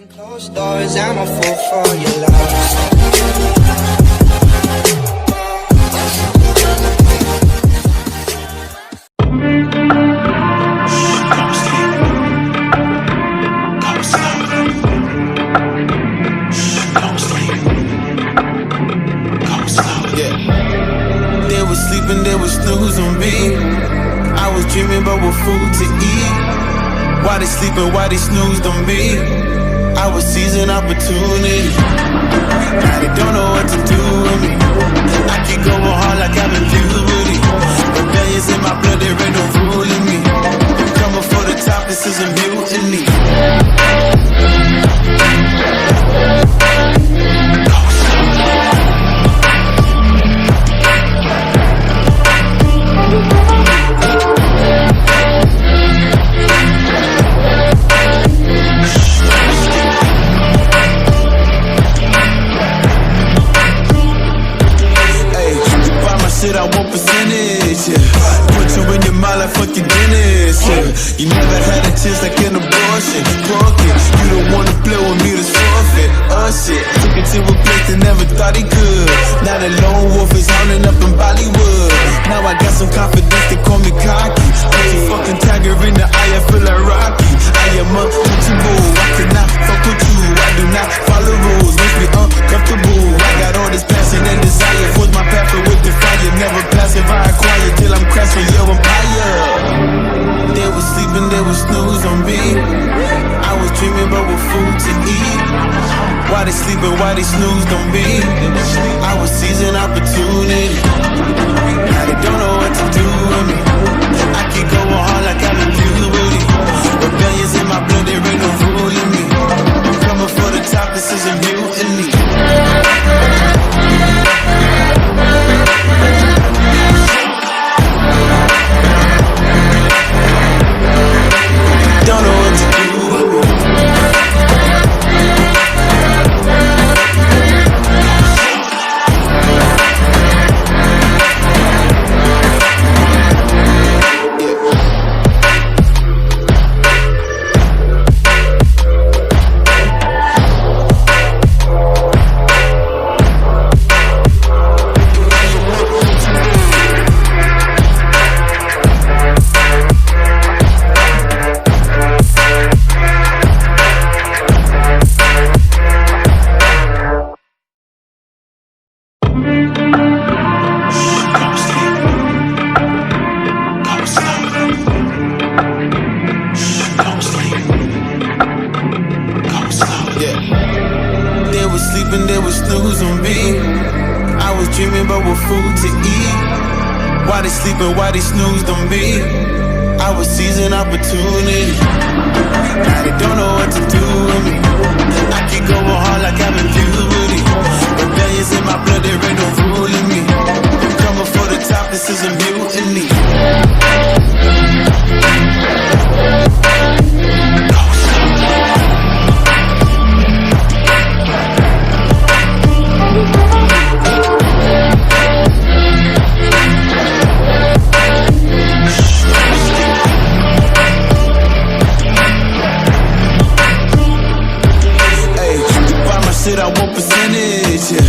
Closed doors, I'm a fool for your love. They was sleeping, they was snooze on me. I was dreaming about what food to eat. Why they sleeping, why they snoozed on me? I was seizing opportunity. Now they don't know what to do with me. I keep going hard like I'm in puberty. Rebellions in my blood, there ain't no ruling me. Coming for the top, this is a mutiny. Shit, I want percentage, yeah. Put you in your mind like fucking Guinness, yeah. You never had a chance like an abortion. Broken, you don't wanna play with me, to forfeit. Shit, took it to a place they never thought he could. Now the lone wolf is hounding up in Bollywood. Now I got some confidence, they call me cocky. Put your fucking tiger in the eye, I feel like Rocky. I am untouchable, I cannot fuck with you. I do not follow rules, makes me uncomfortable. I got all this passion and desire, force my path with the fire. Never passive, I acquire till I'm crashing your empire. They was sleeping, they was snooze on me. I was dreaming about what food to eat. Why they sleeping, why they snoozed on me? I was seizing opportunity. Now they don't know what to do with me. I keep going hard like I'm in puberty. Rebellions in my blood, there ain't no ruling me. Coming for the top, this is a mutiny. Don't know what to do. They was snooze on me. I was dreaming about what food to eat. Why they sleeping, why they snoozed on me? I was seizing opportunity. Now they don't know what to do with me. I keep going hard like I'm in puberty. Rebellions in my blood, there ain't no ruling me. Coming for the top, this is a mutiny. Shit, I want percentage, yeah.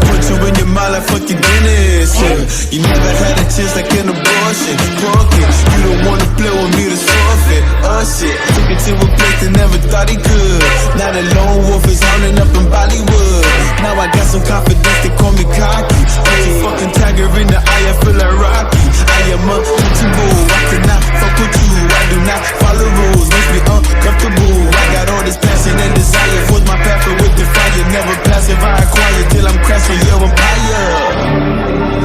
Put you in your mind like fucking Guinness, yeah. You never had a chance like an abortion. Broken, you don't wanna play with me, to forfeit. Shit, took it to a place they never thought he could. Now the lone wolf is hounding up in Bollywood. Now I got some confidence, they call me cocky. Put your fucking tiger in the eye, I feel like Rocky. I am untouchable, I cannot fuck with you. I do not follow rules, makes me uncomfortable. I got all this passion and desire, force my path with the fire. Never passive, I acquire till I'm crashing your empire.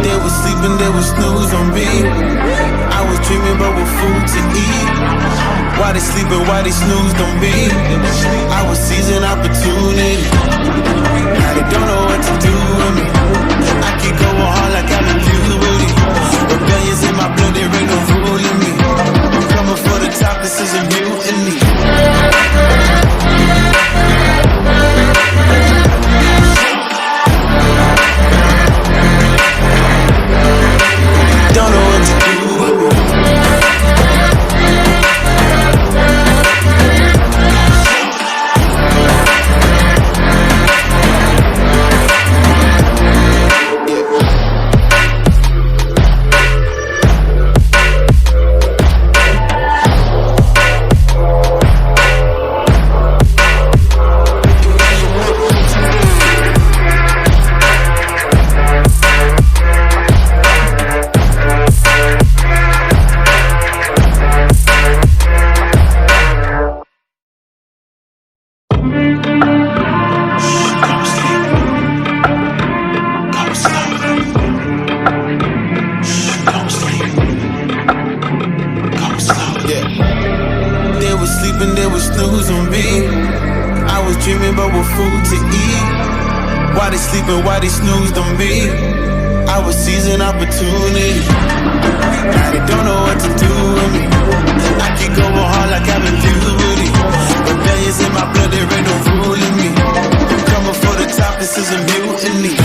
They was sleeping, they was snooze on me. I was dreaming about what food to eat. Why they sleeping, why they snoozed on me? I was seizing opportunity. Now they don't know what to do with me. I keep going hard like I'm in puberty. Rebellions in my blood, there ain't no ruling me. Coming for the top, this is a mutiny. Don't know what to do. but with food to eat. Why they sleeping, why they snoozed on me? I was seizing opportunity. Now they don't know what to do with me. I keep going hard like I've been puberty. Rebellions in my blood, there ain't no ruling me. I'm coming for the top, this is a mutiny.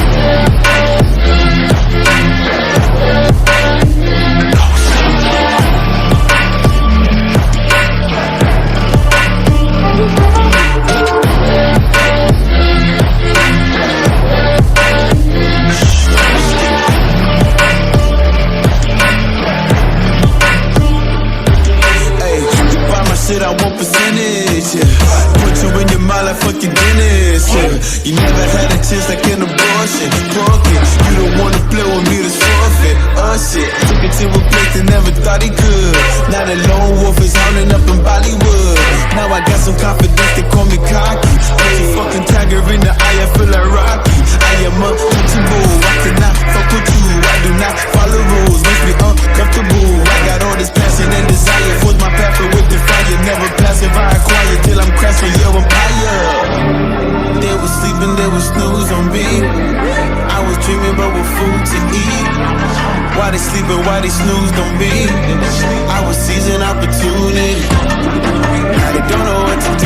I want percentage, yeah. Put you in your mind like fucking Dennis, yeah. You never had a chance like an abortion. Broken, you don't wanna play with me, to forfeit. Oh shit, took it to a place that never thought he could. Now the lone wolf is hounding up in Bollywood. Now I got some confidence, they call me cocky. Put your fucking tiger in the eye, I feel like Rocky. I am untouchable, I cannot fuck with you. I do not follow rules, makes me uncomfortable. I got all this passion and desire, force my path with the fire. Never passive, I acquire till I'm crashing your empire. They was sleeping, they was snooze on me. I was dreaming but with food to eat. Why they sleeping, why they snoozed on me? I was seizing opportunity. Now they don't know what to do.